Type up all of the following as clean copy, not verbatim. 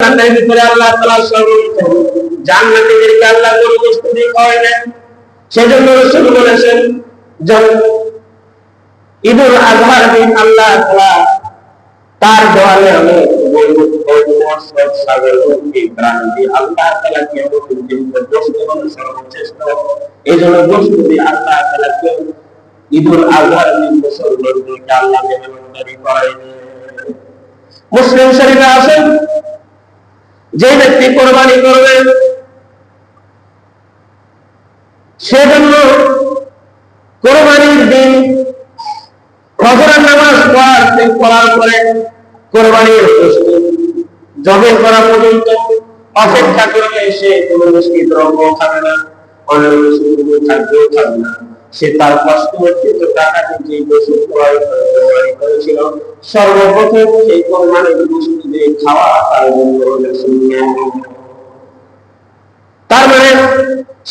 জান্নাতের ভিতরে আল্লাহ তাআলা সর্বোত্তম জান্নাতীদেরকে আল্লাহ গরু গোশত দিয়ে খাওয়াইলেন। সেজন্য রাসূল বলেছেন ঈদুল আযহার দিন আল্লাহ তাআলা তার দেওয়ালে অনেক গরু সব ছাগল কি প্রাণ দিয়ে আল্লাহ তাআলা কে গোশত দেওয়ার সর্বশ্রেষ্ঠ। এইজন্য গোশত দিয়ে আল্লাহ তাআলা কে ঈদুল আযহার দিন মুসলমানদেরকে আল্লাহ মেহমানদারি করাইলেন। মুসলিম শরীফে আছে যে ব্যক্তি কোরবানি করবে সেজন্য কোরবানির দিন ফজরের নামাজ পড়ার পরে কোরবানির জবে করা পর্যন্ত অপেক্ষা করবে। সে কোনো মিষ্টি দ্রব্য খাবে না, অন্য খাদ্যও খাবে না। সে তার কষ্ট অর্জিত টাকা দিয়ে পশু ক্রয় করেছিল সর্বপ্রথম সেই কোরবানির গোশত দিয়ে খাওয়া তার জন্য সুন্নাত। তার মানে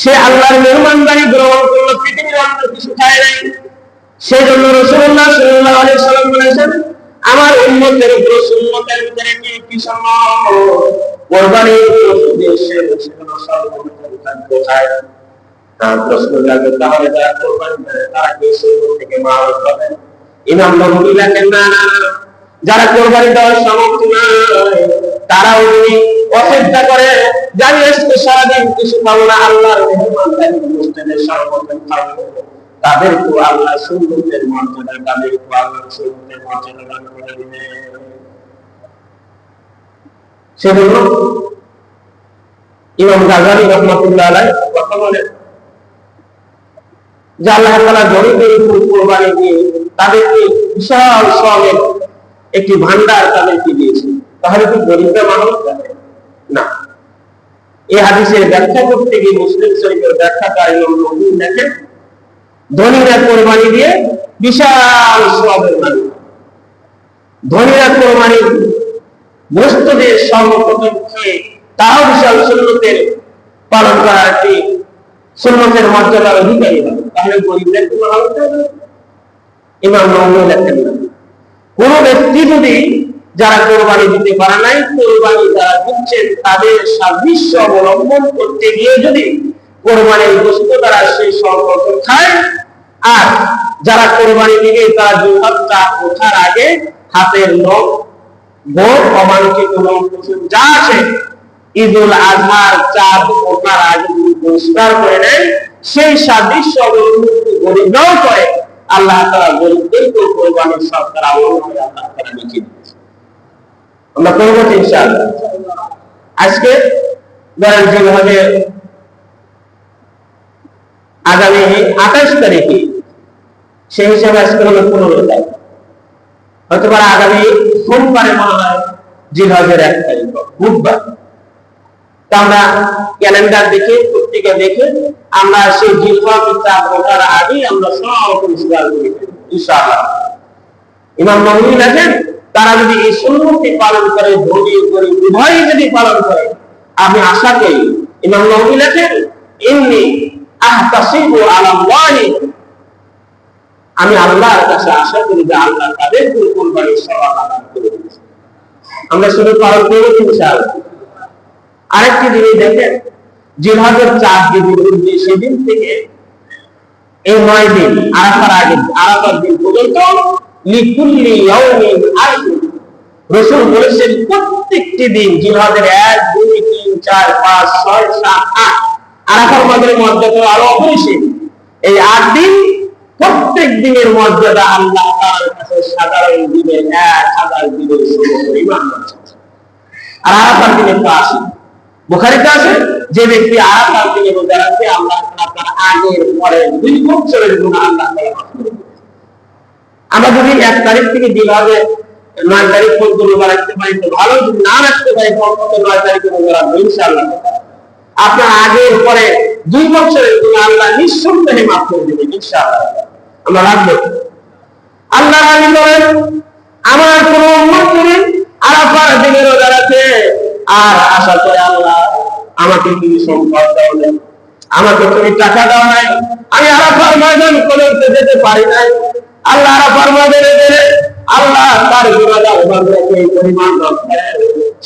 সে আল্লাহর মেহমানদারি গ্রহণ করলো, পৃথিবীর অন্য কিছু খায় নাই। সেজন্য রাসূলুল্লাহ সাল্লাল্লাহু আলাইহি সাল্লাম বলেছেন, আমার উম্মতের উপর সুন্নতের ভিতরে কি সম্মান কোরবানির গোশত দিয়ে সে সর্বপ্রথম খাদ্য খায়। তার প্রশ্ন জাগে তাহলে যারা কোরবানি করে তারা কি সুন্নত থেকে মারুফ হবে? ইমাম নববী লেখেন না, যারা কোরবানি দেওয়ার সামর্থ্য নাই তারাও যদি অপেক্ষা করে জানি আজকে সারাদিন কিছু পাবো না, আল্লাহর মেহমানদারি গোশতের সর্বপ্রথম খাবো, তাদেরকে আল্লাহ সুন্নতের মর্যাদা, তাদেরকে আল্লাহ সুন্নতের মর্যাদা দান করে দিবেন। সেজন্য ইমাম গাযযালী রাহমাতুল্লাহ আলাইহি কথা বলেন যে আল্লাহ তাআলা গরীবের উপর কোরবানি দিয়ে তাদেরকে বিশাল সওয়াবের একটি ভান্ডার তাদেরকে দিয়েছেন। তাহলে কি গরীবরা মানুষ না? এই হাদিসের ব্যাখ্যা করতে গিয়ে মুসলিম শরীফের ব্যাখ্যাকার ইমাম নববী লেখেন, ধনীরা কোরবানি দিয়ে বিশাল সওয়াবের মালিক। ধনীরা কোরবানি গোশত দিয়ে সর্বপ্রথম খেয়ে তাও বিশাল সুন্নতের পালন করা একটি সুন্নতের মর্যাদার অধিকারী হবে। তাহলে গরীবরা কি ভালো হবে? ইমাম নববী লেখেন না, কোন ব্যক্তি যদি যারা কোরবানি দিতে পারে নাই, কোরবানি যারা দিচ্ছেন তাদের সাদৃশ্য অবলম্বন করতে গিয়ে যদি কোরবানির গোশত দ্বারা সেই সর্বপ্রথম খায়, আর যারা কোরবানি দিবে তারা জিহ্বা ওঠার আগে হাতের নখ গোড় অবাঞ্ছিত নখ যা আছে ঈদুল আযহার চাঁদ ওঠার আগে যদি পরিষ্কার করে নেয়, সেই সাদৃশ্য অবলম্বন গরীবরাও করে, আল্লাহ তাআলা গরীবদেরকে কোরবানির সরকার আল্লাহ তাআলা লিখে দিয়েছে। আমরা করবো ইনশাআল্লাহ। আজকে ধরেন যেভাবে আগামী 28 তারিখে, সেই হিসাবে আজকে হলো 15 তারিখ, হয়তো বা আগামী সোমবারে মনে হয় জিলহজের 1 তারিখ বুধবার। তা আমরা ক্যালেন্ডার দেখে পত্রিকা দেখে আমরা সেই জিলহজের চাঁদ ওঠার আগেই আমরা সব পরিষ্কার করে ফেলব ইনশাআল্লাহ। ইমাম নববী লেখেন, তারা যদি এই সুন্নতটি পালন করে, ধনী গরীব উভয়ই যদি পালন করে, আমি আশা করি, ইমাম নববী লেখেন, ইন্নী আহতাসিবু আলাল্লাহি, আমি আল্লাহর কাছে আশা করি যে আল্লাহ তাদেরকে কোরবানির সওয়াব দান করে দিবেন। আমরা শুধু পালন করব ইনশাআল্লাহ। আরেকটি জিনিস দেখেন, জিলহজের 4 দিন সেদিন থেকে এই 9 দিন আরাফার আগে, আরাফার দিন পর্যন্ত লিকুল্লি ইয়াউমিন আশর, রাসূল বলেছেন প্রত্যেকটি দিন জিলহজের 1, 2, 3, 4, 5, 6, 7, 8 আরাফার মর্যাদা আরো অপরিসীম। এই 8 দিন প্রত্যেক দিনের মর্যাদা আল্লাহ তাআলার কাছে সাধারণ দিনের 1000 দিনের সমপরিমাণ মর্যাদা। আর আরাফার দিনে তো আসে, বুখারীতে আছে, যে ব্যক্তি আরাফার দিনে রোজা রাখে আল্লাহ তাআলা তার আগের পরের 2 বছরের গুনাহ আল্লাহ তাআলা মাফ করে দেন। আমরা যদি 1 তারিখ থেকে জিলহজের 9 তারিখ পর্যন্ত রোজা রাখতে পারি তো ভালো, যদি না রাখতে পারি অন্তত 9 তারিখে রোজা রাখবো ইনশাআল্লাহ। আপনার আগের পরে 2 বছরের গুনাহ আল্লাহ নিঃসন্দেহে মাফ করে দেবেন ইনশাআল্লাহ। আমরা রাখবো। আল্লাহ রাজি করেন, আমার কোন উম্মত যদি আরাফার দিনে রোজা রাখে আর আশা করে আল্লাহ আমাকে তুমি সম্পদ দাও নাই, আমাকে তুমি টাকা দাও নাই, আমি আরাফার ময়দান পর্যন্ত যেতে পারি নাই, আল্লাহ আরাফার ময়দানে গেলে আল্লাহ তার গুনাহগার বান্দাকে এই পরিমাণ মাফ করে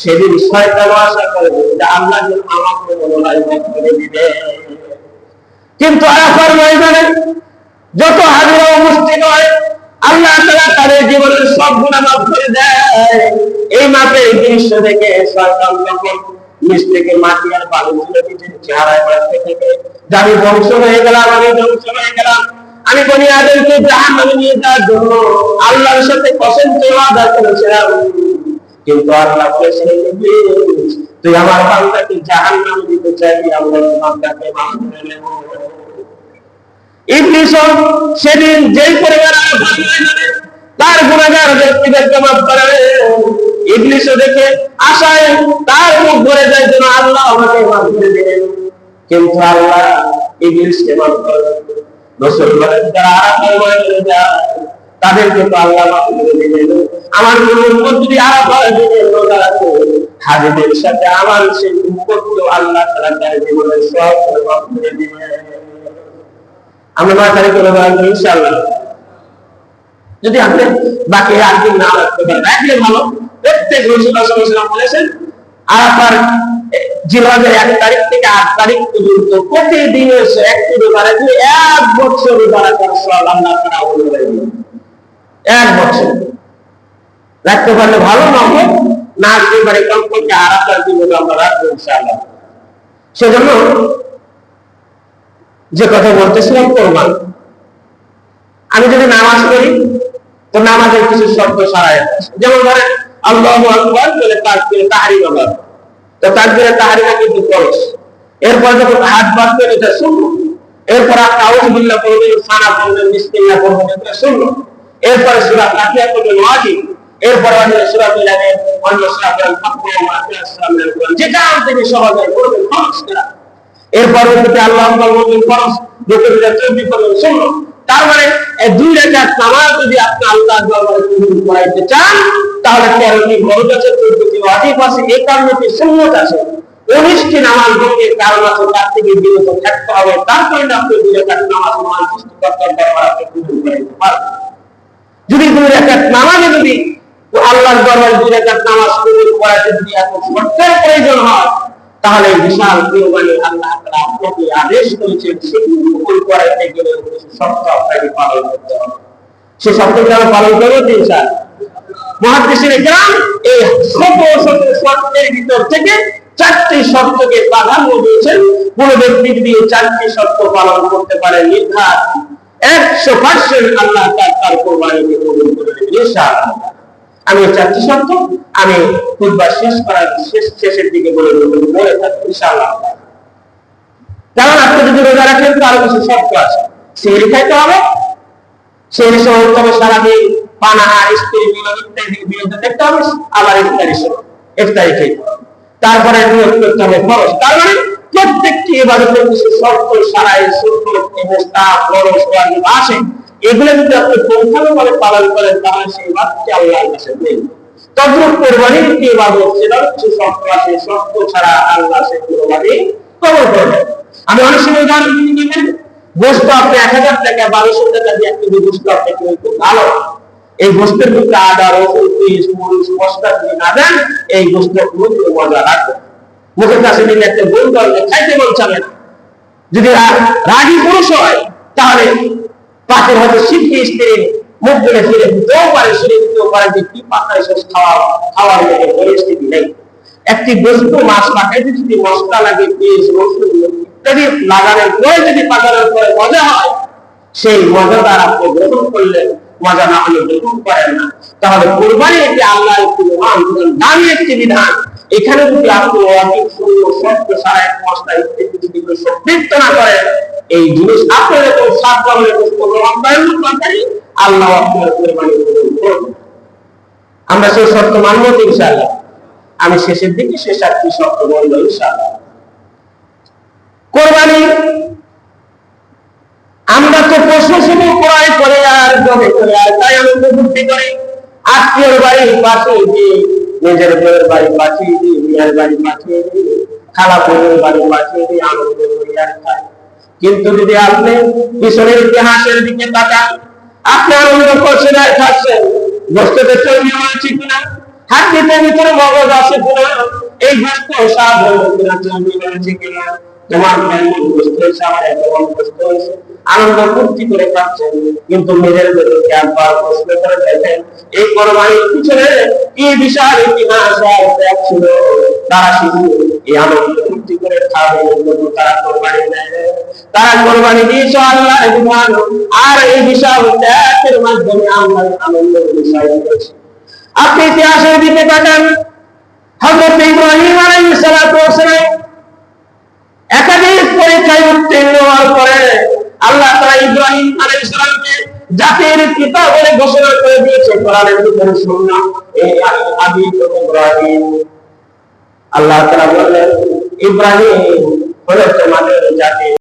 সেদিন শয়তান আশা করে যে আল্লাহ যেন আমাকে মনে হয় মাফ করে দিবে। কিন্তু আরাফার ময়দানে যত হাজিরা উপস্থিত হয় আল্লাহ তাআলা তাদের জীবনের সব গুনাহ মাফ করে দেয়। এই মাপের দৃশ্য দেখে শয়তান যখন নিজ থেকে মাটি আর বালু তুলে নিজের চেহারায় মারতে থেকে, আমি ধ্বংস হয়ে গেলাম, আমি ধ্বংস হয়ে গেলাম, আমি বনি আদমকে জাহান্নামে নিয়ে যাওয়ার জন্য আল্লাহর সাথে কসম করে ওয়াদা করেছিলাম, কিন্তু আল্লাহ বলেছেন তুই আমার বান্দাকে জাহান্নামে দিতে চাইবি, আল্লাহ বান্দাকে মাফ করে নেব। ইবলিস সেদিন যেই পরিমাণ তার গুনাহগার ব্যক্তিদেরকে মাফ করে, ইবলিস দেখে আশায় তার মুখ ভরে যায় যেন আল্লাহ আমাকে মাফ করে দেবেন, কিন্তু আল্লাহ ইবলিসকে মাফ করে। রাসূল বলেন যারা আরাফার ময়দানে যায় তাদেরকে তো আল্লাহ মাফ করে দিবেন। আমার উম্মত যদি আরাফার দিনে রোজা রাখে হাজিদের সাথে আমার সেই উম্মতকে আল্লাহ তাআলা তার জীবনের সব মাফ করে দিবেন। আমরা মাথায় করে বলবো ইনশাআল্লাহ। যদি আপনি বাকি 8 দিন না রাখতে পারেন রাখলে ভালো। প্রত্যেক রাসূল সাল্লাল্লাহু আলাইহি ওয়াসাল্লাম বলেছেন আরাফার জিলহজের 1 তারিখ থেকে 8 তারিখ পর্যন্ত প্রতিদিন 1 রোজা রাখলে 1 বছর রোজা রাখার সওয়াব আল্লাহ তাআলা বলে দিবেন। 1 বছর রাখতে পারলে ভালো, নয় না রাখতে পারে কমপক্ষে আরাফার দিন আমরা রাখবো ইনশাআল্লাহ। সেজন্য যে কথা বলতেছিলাম কোরবান, আমি যদি নামাজ পড়ি তো নামাজের কিছু শর্ত সারাই আছে, যেমন ধরেন আল্লাহু আকবার বলে তাকবীরে তাহরিম হবে, তো তাকবীরে তাহরিমা কিন্তু ফরজ। এরপর যখন হাত বাদ করে এটা সুন্নাত, এরপর আপনি আউযু বিল্লাহ পড়বেন, সানা পড়বেন, বিসমিল্লাহ পড়বেন, এটা সুন্নাত। এরপর সূরা ফাতিহা পড়বেন ওয়াজিব, এরপর সূরা মিলানের অন্য সূরা পড়বেন ফাতিহা ওয়াজিব, যেটা থেকে সহজ হয় পড়বেন ফরজ করা। এরপর আল্লাহু আকবার বলবেন ফরজ, রুকুতে তাকবীর করবেন সুন্নাত। তার মানে এই 2 রাকাত নামাজ যদি আপনি আল্লাহর দরবারে কবুল করাইতে চান তাহলে 13টি ফরজ আছে, 14টি ওয়াজিব আছে, 51টি সুন্নাত আছে, 19টি নামাজ ভঙ্গের কারণ আছে, তার থেকে বিরত থাকতে হবে। তারপরে আপনি 2 রাকাত নামাজ সৃষ্টিকর্তার দরবারে কবুল করাইতে পারবেন। যদি 2 রাকাত নামাজে যদি আল্লাহর দরবারে 2 রাকাত নামাজ কবুল করাইতে যদি এত শর্তের প্রয়োজন হয় তাহলে বিশাল কুরবানি আল্লাহ তাআলা আপনাকে আদেশ করেছেন, সেগুলো কবুল করাইতে গেলে শর্ত আপনাকে পালন করতে হবে। সেই শর্তগুলো আমরা পালন করব ইনশাআল্লাহ। মুহাদ্দিসিনে কেরাম এই শত শত শর্তের ভিতর থেকে 4টি শর্তকে প্রাধান্য দিয়েছেন। কোন ব্যক্তি যদি এই 4টি শর্ত পালন করতে পারে নির্ঘাত 100% আল্লাহ তার কুরবানিকে কবুল করে নেবেন ইনশাআল্লাহ। আমি 4টি শর্ত আমি খুতবা শেষ করার শেষের দিকে বলে থাকি ইনশাআল্লাহ। কারণ আপনি যদি রোজা রাখেন তো আরো কিছু শর্ত আছে। সেহরি খাইতে হবে, সেহরি সময় তবে সারাদিন পানাহার স্ত্রী মিলন ইত্যাদি বিরুদ্ধে দেখতে হবে, আবার ইফতারি খাইতে হবে। তারপরে নিয়ত করতে হবে ফরজ। তার মানে প্রত্যেকটি ইবাদতের কিছু শর্ত সারাই সুন্নাত মুস্তাহাব ফরজ ওয়াজিব আছে। এগুলো যদি আপনি পরিপূর্ণভাবে পালন করেন তাহলে সেই ইবাদতটি আল্লাহর কাছে নেই। তদ্রুপ কুরবানির যে ইবাদত সেটা কিছু শর্ত আছে, শর্ত ছাড়া আল্লাহ সেই কুরবানি কবুল করবেন। আমি অনেক সময় উদাহরণ দিই, গোশত আপনি 1000 টাকা 1200 টাকা দিয়ে একটি গোশত আপনি খুব ভালো, এই গোশতের ভিতরে আদা রসুন পেঁয়াজ মরিচ মশলা দিয়ে না দেন, এই গোশত খুব মজা লাগবে, মুখের কাছে নিলে একটা গোল করলে খাইতে মন চাবে না। যদি রাগী পুরুষ হয় তাহলে পাতের হয়তো শীতকে স্ত্রীর মুখ ধরে ফিরে দিতেও পারে, শরীর দিতেও পারে, যে কি পাতায় শেষ খাওয়ার মতো পরিস্থিতি নেই। একটি গোশত মাছ পাকাইতে যদি মশলা লাগে, পেঁয়াজ রসুন ইত্যাদি লাগানোর পরে যদি পাকানোর পরে মজা হয়, সেই মজাদার আপনি গ্রহণ করলেন, মজা না হলে গ্রহণ করেন না। তাহলে কুরবানি একটি আল্লাহর একটি মহান দামি একটি বিধান। এখানে যদি আপনি অনেক সুন্দর শর্ত সারা এক মশলা ইত্যাদি যদি সম্পৃক্ত না করেন, এই জিনিস আপনার এরকম 7 ধরনের আল্লাহ আপনার কুরবানি কবুল করবেন। আমরা সেই শর্ত মানব ইনশাআল্লাহ। আমি শেষের দিকে শেষ 8টি শর্ত বলবো ইনশাআল্লাহ। কুরবানি আমরা তো পশু শুধু ক্রয় করে আর জমে করে আর তাই আনন্দ ফুর্তি করি, আত্মীয়র বাড়ির পাশে দিয়ে, নিজের বউয়ের বাড়ির পাশে দিয়ে, মেয়ের বাড়ির পাশে দিয়ে, খালা বোনের বাড়ির পাশে দিয়ে আনন্দ করি আর খাই। কিন্তু যদি আপনি পিছনের ইতিহাসের দিকে তাকান, আপনি আনন্দ করছেন আর খাচ্ছেন, গোশতের চর্বি হয়েছে কিনা, হাড্ডির ভিতরে মগজ আছে কিনা, এই গোস্ত স্বাদ হলো কিনা, চর্বি রয়েছে কিনা, তোমার গোস্ত হয়েছে, আমার এত গোস্ত হয়েছে, আনন্দ ফুর্তি করে খাচ্ছেন, কিন্তু নিজের ভেতরকে একবার প্রশ্ন করে দেখেন এই কোরবানির পিছনে কি বিশাল ইতিহাস ছিল। তারা শুধু এই আনন্দ ফুর্তি করে খাবে, তারা কোরবানি দেয়, তারা কোরবানি দিয়েছে আল্লাহ বিধান, আর এই বিশাল ত্যাগের মাধ্যমে আমরা আনন্দ বিষয় করেছি। আপনি ইতিহাসের দিকে তাকান, হযরত ইব্রাহিম আলাইহিস সালাতু ওয়াস সালাম একাধিক পরীক্ষায় উত্তীর্ণ হওয়ার পরে আল্লাহ তাআলা ইব্রাহিম আলাইহিস সালামকে জাতির পিতা বলে ঘোষণা করে দিয়েছে কোরআনের ভিতরে শুনলাম, এই আদি ইব্রাহিম। আল্লাহ তাআলা বললেন ইব্রাহিম হলো তোমাদের জাতি।